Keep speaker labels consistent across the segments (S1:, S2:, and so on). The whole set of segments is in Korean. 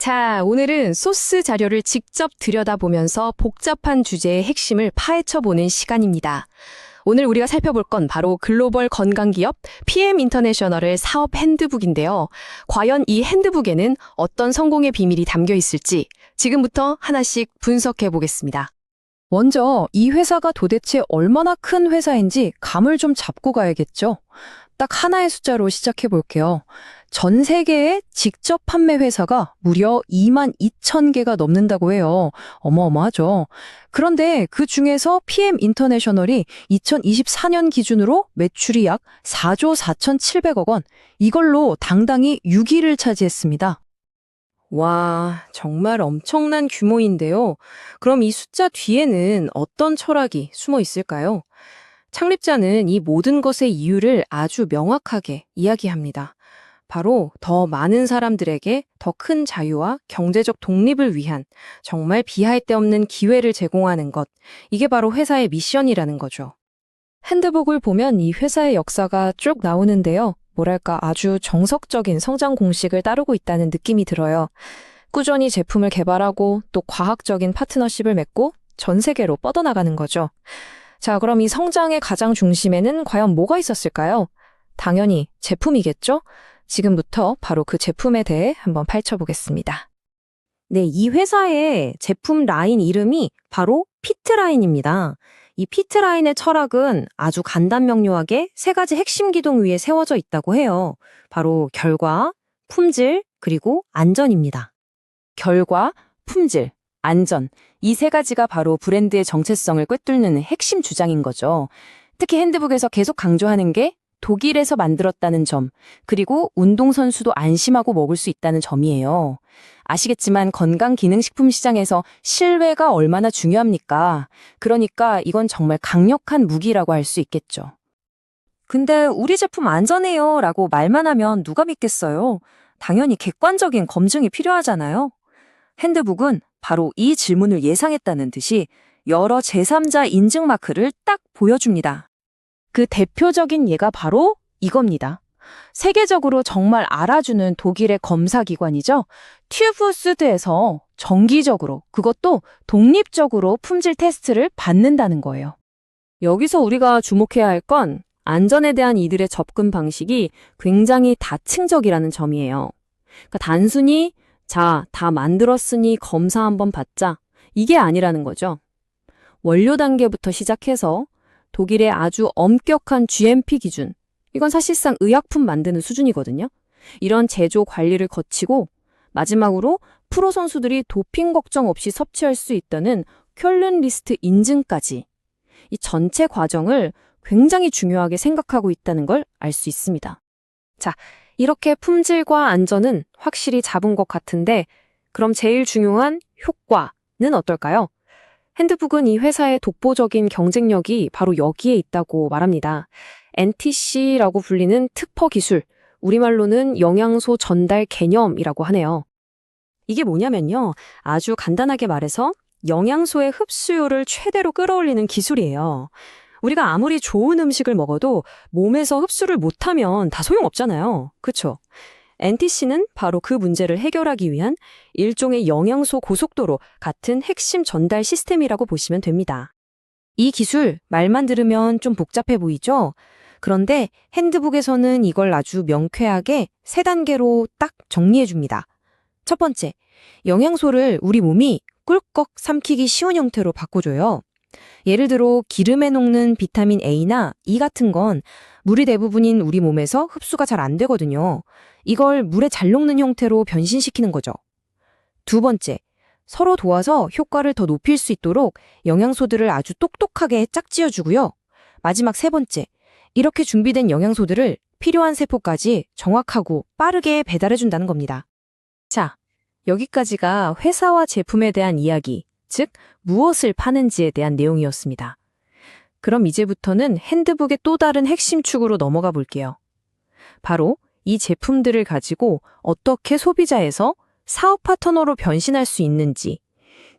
S1: 자, 오늘은 소스 자료를 직접 들여다보면서 복잡한 주제의 핵심을 파헤쳐보는 시간입니다. 오늘 우리가 살펴볼 건 바로 글로벌 건강기업 PM 인터내셔널의 사업 핸드북인데요. 과연 이 핸드북에는 어떤 성공의 비밀이 담겨 있을지 지금부터 하나씩 분석해 보겠습니다.
S2: 먼저 이 회사가 도대체 얼마나 큰 회사인지 감을 좀 잡고 가야겠죠. 딱 하나의 숫자로 시작해 볼게요. 전 세계의 직접 판매 회사가 무려 22,000개가 넘는다고 해요. 어마어마하죠. 그런데 그 중에서 PM 인터내셔널이 2024년 기준으로 매출이 약 4조 4,700억 원, 이걸로 당당히 6위를 차지했습니다.
S1: 와, 정말 엄청난 규모인데요. 그럼 이 숫자 뒤에는 어떤 철학이 숨어 있을까요? 창립자는 이 모든 것의 이유를 아주 명확하게 이야기합니다. 바로 더 많은 사람들에게 더 큰 자유와 경제적 독립을 위한 정말 비할 데 없는 기회를 제공하는 것. 이게 바로 회사의 미션이라는 거죠.
S2: 핸드북을 보면 이 회사의 역사가 쭉 나오는데요. 뭐랄까 아주 정석적인 성장 공식을 따르고 있다는 느낌이 들어요. 꾸준히 제품을 개발하고 또 과학적인 파트너십을 맺고 전 세계로 뻗어나가는 거죠. 자, 그럼 이 성장의 가장 중심에는 과연 뭐가 있었을까요? 당연히 제품이겠죠? 지금부터 바로 그 제품에 대해 한번 파헤쳐보겠습니다.
S3: 네, 이 회사의 제품 라인 이름이 바로 피트라인입니다. 이 피트라인의 철학은 아주 간단명료하게 세 가지 핵심 기둥 위에 세워져 있다고 해요. 바로 결과, 품질, 그리고 안전입니다.
S4: 결과, 품질, 안전. 이 세 가지가 바로 브랜드의 정체성을 꿰뚫는 핵심 주장인 거죠. 특히 핸드북에서 계속 강조하는 게 독일에서 만들었다는 점, 그리고 운동선수도 안심하고 먹을 수 있다는 점이에요. 아시겠지만 건강기능식품 시장에서 신뢰가 얼마나 중요합니까? 그러니까 이건 정말 강력한 무기라고 할 수 있겠죠.
S3: 근데 우리 제품 안전해요 라고 말만 하면 누가 믿겠어요? 당연히 객관적인 검증이 필요하잖아요. 핸드북은 바로 이 질문을 예상했다는 듯이 여러 제3자 인증 마크를 딱 보여줍니다.
S4: 그 대표적인 예가 바로 이겁니다. 세계적으로 정말 알아주는 독일의 검사기관이죠. 튜브수드에서 정기적으로, 그것도 독립적으로 품질 테스트를 받는다는 거예요.
S1: 여기서 우리가 주목해야 할 건 안전에 대한 이들의 접근 방식이 굉장히 다층적이라는 점이에요. 그러니까 단순히 자, 다 만들었으니 검사 한번 받자. 이게 아니라는 거죠. 원료 단계부터 시작해서 독일의 아주 엄격한 GMP 기준, 이건 사실상 의약품 만드는 수준이거든요. 이런 제조 관리를 거치고 마지막으로 프로 선수들이 도핑 걱정 없이 섭취할 수 있다는 쾰른 리스트 인증까지 이 전체 과정을 굉장히 중요하게 생각하고 있다는 걸 알 수 있습니다. 자, 이렇게 품질과 안전은 확실히 잡은 것 같은데 그럼 제일 중요한 효과는 어떨까요? 핸드북은 이 회사의 독보적인 경쟁력이 바로 여기에 있다고 말합니다. NTC라고 불리는 특허 기술, 우리말로는 영양소 전달 개념이라고 하네요. 이게 뭐냐면요. 아주 간단하게 말해서 영양소의 흡수율을 최대로 끌어올리는 기술이에요. 우리가 아무리 좋은 음식을 먹어도 몸에서 흡수를 못하면 다 소용없잖아요. 그쵸? NTC는 바로 그 문제를 해결하기 위한 일종의 영양소 고속도로 같은 핵심 전달 시스템이라고 보시면 됩니다. 이 기술 말만 들으면 좀 복잡해 보이죠? 그런데 핸드북에서는 이걸 아주 명쾌하게 세 단계로 딱 정리해 줍니다. 첫 번째, 영양소를 우리 몸이 꿀꺽 삼키기 쉬운 형태로 바꿔줘요. 예를 들어 기름에 녹는 비타민 A나 E 같은 건 물이 대부분인 우리 몸에서 흡수가 잘 안 되거든요. 이걸 물에 잘 녹는 형태로 변신시키는 거죠. 두 번째, 서로 도와서 효과를 더 높일 수 있도록 영양소들을 아주 똑똑하게 짝지어주고요. 마지막 세 번째, 이렇게 준비된 영양소들을 필요한 세포까지 정확하고 빠르게 배달해준다는 겁니다. 자, 여기까지가 회사와 제품에 대한 이야기, 즉 무엇을 파는지에 대한 내용이었습니다. 그럼 이제부터는 핸드북의 또 다른 핵심 축으로 넘어가 볼게요. 바로 이 제품들을 가지고 어떻게 소비자에서 사업 파트너로 변신할 수 있는지,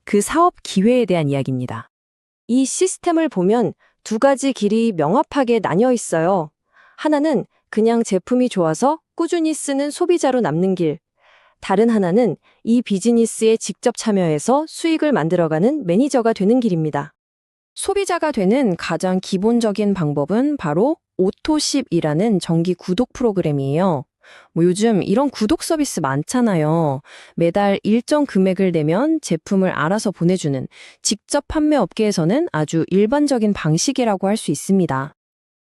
S1: 그 사업 기회에 대한 이야기입니다.
S3: 이 시스템을 보면 두 가지 길이 명확하게 나뉘어 있어요. 하나는 그냥 제품이 좋아서 꾸준히 쓰는 소비자로 남는 길. 다른 하나는 이 비즈니스에 직접 참여해서 수익을 만들어가는 매니저가 되는 길입니다. 소비자가 되는 가장 기본적인 방법은 바로 오토십이라는 정기 구독 프로그램이에요. 요즘 이런 구독 서비스 많잖아요. 매달 일정 금액을 내면 제품을 알아서 보내주는 직접 판매 업계에서는 아주 일반적인 방식이라고 할 수 있습니다.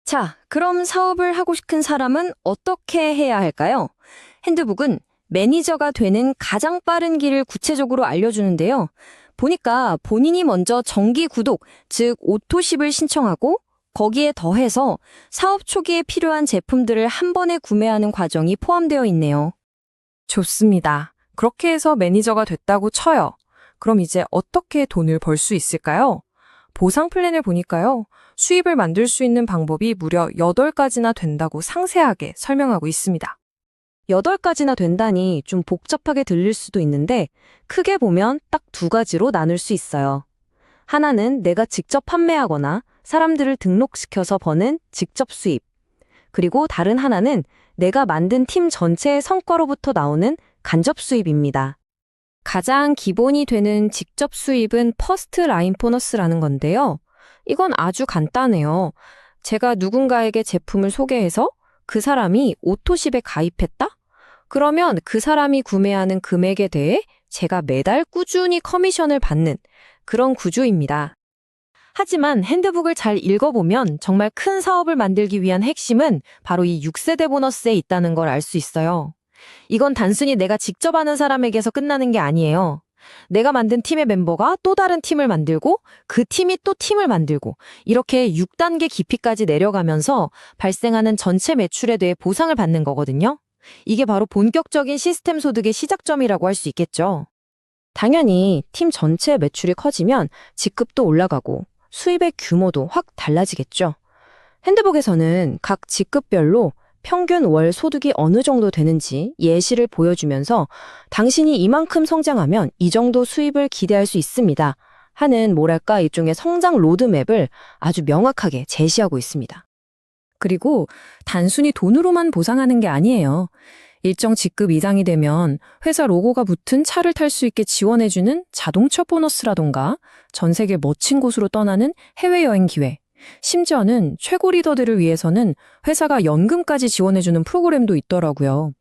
S3: 자, 그럼 사업을 하고 싶은 사람은 어떻게 해야 할까요? 핸드북은 매니저가 되는 가장 빠른 길을 구체적으로 알려주는데요. 보니까 본인이 먼저 정기 구독, 즉 오토십을 신청하고 거기에 더해서 사업 초기에 필요한 제품들을 한 번에 구매하는 과정이 포함되어 있네요.
S5: 좋습니다. 그렇게 해서 매니저가 됐다고 쳐요. 그럼 이제 어떻게 돈을 벌 수 있을까요? 보상 플랜을 보니까요. 수입을 만들 수 있는 방법이 무려 8가지나 된다고 상세하게 설명하고 있습니다.
S3: 8가지나 된다니 좀 복잡하게 들릴 수도 있는데 크게 보면 딱 2가지로 나눌 수 있어요. 하나는 내가 직접 판매하거나 사람들을 등록시켜서 버는 직접 수입. 그리고 다른 하나는 내가 만든 팀 전체의 성과로부터 나오는 간접 수입입니다. 가장 기본이 되는 직접 수입은 퍼스트 라인 보너스라는 건데요. 이건 아주 간단해요. 제가 누군가에게 제품을 소개해서 그 사람이 오토십에 가입했다? 그러면 그 사람이 구매하는 금액에 대해 제가 매달 꾸준히 커미션을 받는 그런 구조입니다. 하지만 핸드북을 잘 읽어보면 정말 큰 사업을 만들기 위한 핵심은 바로 이 6세대 보너스에 있다는 걸 알 수 있어요. 이건 단순히 내가 직접 아는 사람에게서 끝나는 게 아니에요. 내가 만든 팀의 멤버가 또 다른 팀을 만들고 그 팀이 또 팀을 만들고 이렇게 6단계 깊이까지 내려가면서 발생하는 전체 매출에 대해 보상을 받는 거거든요. 이게 바로 본격적인 시스템 소득의 시작점이라고 할 수 있겠죠. 당연히 팀 전체의 매출이 커지면 직급도 올라가고 수입의 규모도 확 달라지겠죠. 핸드북에서는 각 직급별로 평균 월 소득이 어느 정도 되는지 예시를 보여주면서 당신이 이만큼 성장하면 이 정도 수입을 기대할 수 있습니다 하는 뭐랄까 일종의 성장 로드맵을 아주 명확하게 제시하고 있습니다.
S1: 그리고 단순히 돈으로만 보상하는 게 아니에요. 일정 직급 이상이 되면 회사 로고가 붙은 차를 탈 수 있게 지원해주는 자동차 보너스라던가 전 세계 멋진 곳으로 떠나는 해외여행 기회, 심지어는 최고 리더들을 위해서는 회사가 연금까지 지원해주는 프로그램도 있더라고요.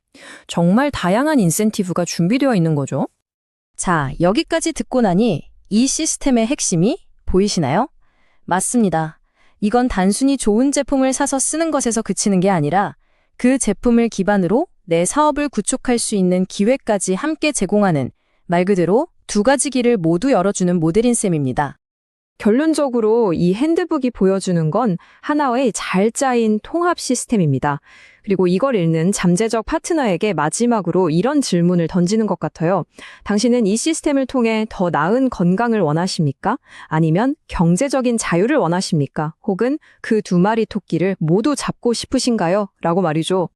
S1: 정말 다양한 인센티브가 준비되어 있는 거죠.
S3: 자, 여기까지 듣고 나니 이 시스템의 핵심이 보이시나요? 맞습니다. 이건 단순히 좋은 제품을 사서 쓰는 것에서 그치는 게 아니라 그 제품을 기반으로 내 사업을 구축할 수 있는 기회까지 함께 제공하는 말 그대로 2가지 길을 모두 열어주는 모델인 셈입니다.
S5: 결론적으로 이 핸드북이 보여주는 건 하나의 잘 짜인 통합 시스템입니다. 그리고 이걸 읽는 잠재적 파트너에게 마지막으로 이런 질문을 던지는 것 같아요. 당신은 이 시스템을 통해 더 나은 건강을 원하십니까? 아니면 경제적인 자유를 원하십니까? 혹은 그 2마리 토끼를 모두 잡고 싶으신가요? 라고 말이죠.